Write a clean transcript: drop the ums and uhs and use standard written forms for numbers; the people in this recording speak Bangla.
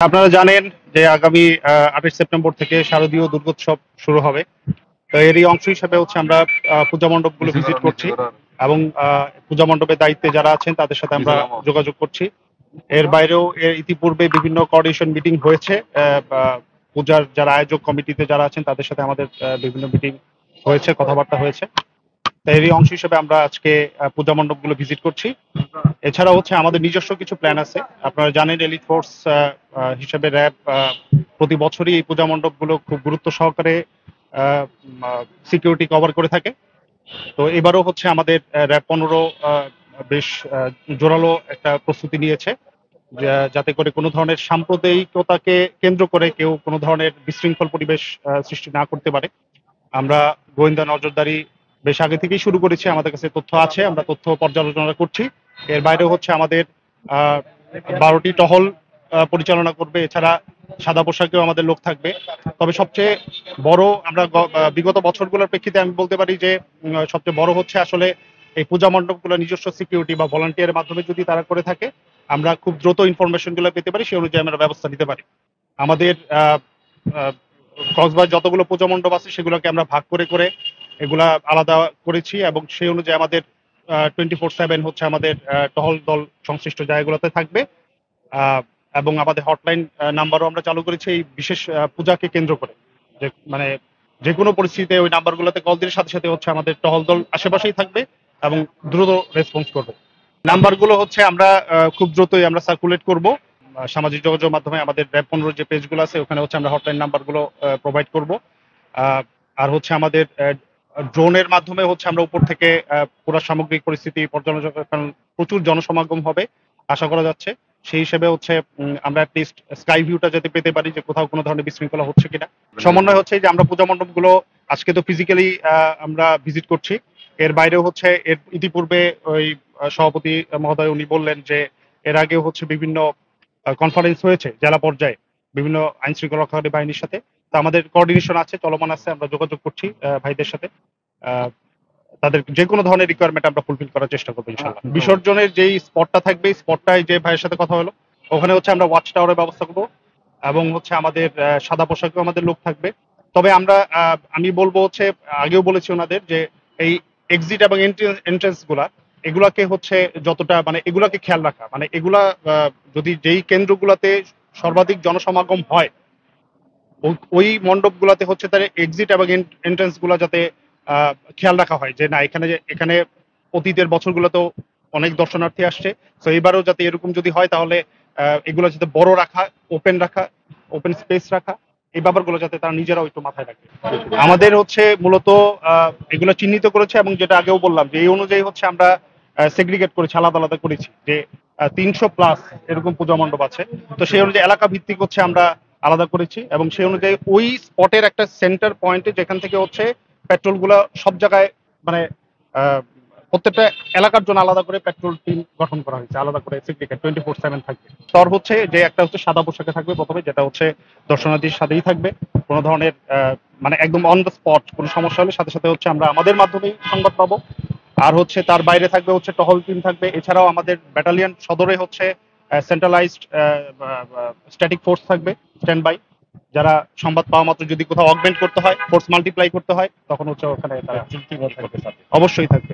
আপনারা জানেন যে আগামী 28 সেপ্টেম্বর থেকে শারদীয় দুর্গোৎসব শুরু হবে। তো এরই অংশ হিসেবে হচ্ছে আমরা পূজা মণ্ডপগুলো ভিজিট করছি এবং পূজা মণ্ডপের দায়িত্বে যারা আছেন তাদের সাথে আমরা যোগাযোগ করছি। এর বাইরেও এর ইতিপূর্বে বিভিন্ন কোঅর্ডিনেশন মিটিং হয়েছে। পূজার যারা আয়োজক কমিটিতে যারা আছেন তাদের সাথে আমাদের বিভিন্ন মিটিং হয়েছে, কথাবার্তা হয়েছে। তো এরই অংশ হিসেবে আমরা আজকে পূজা মণ্ডপগুলো ভিজিট করছি। এছাড়া হচ্ছে আমাদের নিজস্ব কিছু প্ল্যান আছে। আপনারা জানেন এলিট ফোর্স হিসেবে র্যাব প্রতি বছরই এই পূজা মণ্ডপগুলো খুব গুরুত্ব সহকারে সিকিউরিটি কভার করে থাকে। তো এবারও হচ্ছে আমাদের র্যাব 15 বেশ জোরালো একটা প্রস্তুতি নিয়েছে, যাতে করে কোনো ধরনের সাম্প্রদায়িকতাকে কেন্দ্র করে কেউ কোনো ধরনের বিশৃঙ্খল পরিবেশ সৃষ্টি না করতে পারে। আমরা গোয়েন্দা নজরদারি বেশ আগে থেকেই শুরু করেছি। আমাদের কাছে তথ্য আছে, আমরা তথ্য পর্যালোচনা করছি। এর বাইরেও হচ্ছে আমাদের 12টি টহল পরিচালনা করবে। এছাড়া সাদা পোশাকেও আমাদের লোক থাকবে। তবে সবচেয়ে বড় আমরা বিগত বছরগুলোর প্রেক্ষিতে আমি বলতে পারি যে সবচেয়ে বড় হচ্ছে আসলে এই পূজা মণ্ডপগুলো নিজস্ব সিকিউরিটি বা ভলান্টিয়ারের মাধ্যমে যদি তারা করে থাকে, আমরা খুব দ্রুত ইনফরমেশনগুলো পেতে পারি, সেই অনুযায়ী আমরা ব্যবস্থা নিতে পারি। আমাদের কক্সবাজার যতগুলো পূজা মণ্ডপ আছে সেগুলোকে আমরা ভাগ করে করে এগুলা আলাদা করেছি এবং সেই অনুযায়ী আমাদের 24/7 হচ্ছে আমাদের টহল দল সংশ্লিষ্ট জায়গাগুলোতে থাকবে। এবং আমাদের হটলাইন নাম্বারও আমরা চালু করেছি এই বিশেষ পূজাকে কেন্দ্র করে, যে মানে যে কোনো পরিস্থিতিতে ওই নাম্বারগুলোতে কল দিলে সাথে সাথে হচ্ছে আমাদের টহল দল আশেপাশেই থাকবে এবং দ্রুত রেসপন্স করবে। নাম্বারগুলো হচ্ছে আমরা খুব দ্রুতই আমরা সার্কুলেট করব সামাজিক যোগাযোগ মাধ্যমে। আমাদের র্যাব 15 যে পেজগুলো আছে ওখানে হচ্ছে আমরা হটলাইন নাম্বারগুলো প্রোভাইড করব। আর হচ্ছে আমাদের ড্রোনের মাধ্যমে হচ্ছে আমরা উপর থেকে পুরো সামগ্রিক পরিস্থিতি পর্যালোচনা, কারণ প্রচুর জনসমাগম হবে আশা করা যাচ্ছে। সেই হিসেবে হচ্ছে আমরা অ্যাটলিস্ট স্কাই ভিউটা যাতে পেতে পারি যে কোথাও কোনো ধরনের বিশৃঙ্খলা হচ্ছে কিনা। সমন্বয় হচ্ছে যে আমরা পূজা মণ্ডপগুলো আজকে তো ফিজিক্যালি আমরা ভিজিট করছি। এর বাইরেও হচ্ছে এর ইতিপূর্বে ওই সভাপতি মহোদয় উনি বললেন যে এর আগেও হচ্ছে বিভিন্ন কনফারেন্স হয়েছে জেলা পর্যায়ে বিভিন্ন আইন শৃঙ্খলা রক্ষাকারী বাহিনীর সাথে। তো আমাদের কোঅর্ডিনেশন আছে, চলমান আছে, আমরা যোগাযোগ করছি ভাইদের সাথে। তাদের যে কোনো ধরনের রিকোয়ারমেন্ট আমরা ফুলফিল করার চেষ্টা করবো ইনশাল্লাহ। বিসর্জনের যেই স্পটটা থাকবে, স্পটটায় যে ভাইয়ের সাথে কথা হলো ওখানে হচ্ছে আমরা ওয়াচ টাওয়ারের ব্যবস্থা করবো এবং হচ্ছে আমাদের সাদা পোশাকেও আমাদের লোক থাকবে। তবে আমরা আমি বলবো হচ্ছে, আগেও বলেছি ওনাদের যে এই এক্সিট এবং এন্ট্রেন্স এগুলাকে হচ্ছে যতটা মানে এগুলাকে খেয়াল রাখা, মানে এগুলা যদি যেই কেন্দ্রগুলোতে সর্বাধিক জনসমাগম হয় ওই মণ্ডপগুলোতে হচ্ছে তার এক্সিট এবং এন্ট্রান্স গুলা যাতে খেয়াল রাখা হয় যে না এখানে অতীতের বছরগুলোতেও অনেক দর্শনার্থী আসছে। তো এবারেও যাতে এরকম যদি হয় তাহলে এগুলো যাতে বড় রাখা, ওপেন স্পেস রাখা, এই ব্যাপারগুলো যাতে তারা নিজেরাও একটু মাথায় রাখে। আমাদের হচ্ছে মূলত এগুলো চিহ্নিত করেছে এবং যেটা আগেও বললাম যে এই অনুযায়ী হচ্ছে আমরা সেগ্রিগেট করেছি, আলাদা আলাদা করেছি যে 300 প্লাস এরকম পূজা মণ্ডপ আছে। তো সেই অনুযায়ী এলাকা ভিত্তিক হচ্ছে আমরা আলাদা করেছি এবং সেই অনুযায়ী ওই স্পটের একটা সেন্টার পয়েন্টে যেখান থেকে হচ্ছে পেট্রোল গুলা সব জায়গায় মানে প্রত্যেকটা এলাকার জন্য আলাদা করে পেট্রোল টিম গঠন করা হয়েছে, আলাদা করে সিন্ডিকেট 24/7 থাকবে। স্তর হচ্ছে যে একটা হচ্ছে সাদা পোশাকে থাকবে প্রথমে, যেটা হচ্ছে দর্শনার্থীর সাথেই থাকবে। কোনো ধরনের মানে একদম অন দ্য স্পট কোনো সমস্যা হলে সাথে সাথে হচ্ছে আমরা আমাদের মাধ্যমেই সংবাদ পাবো। আর হচ্ছে তার বাইরে থাকবে হচ্ছে টহল টিম থাকবে। এছাড়াও আমাদের ব্যাটালিয়ন সদরে হচ্ছে সেন্ট্রালাইজড স্ট্যাটিক ফোর্স থাকবে স্ট্যান্ড বাই, যারা সংবাদ পাওয়া মাত্র যদি কোথাও অগমেন্ট করতে হয়, ফোর্স মাল্টিপ্লাই করতে হয়, তখন হচ্ছে ওখানে তারা অবশ্যই থাকবে।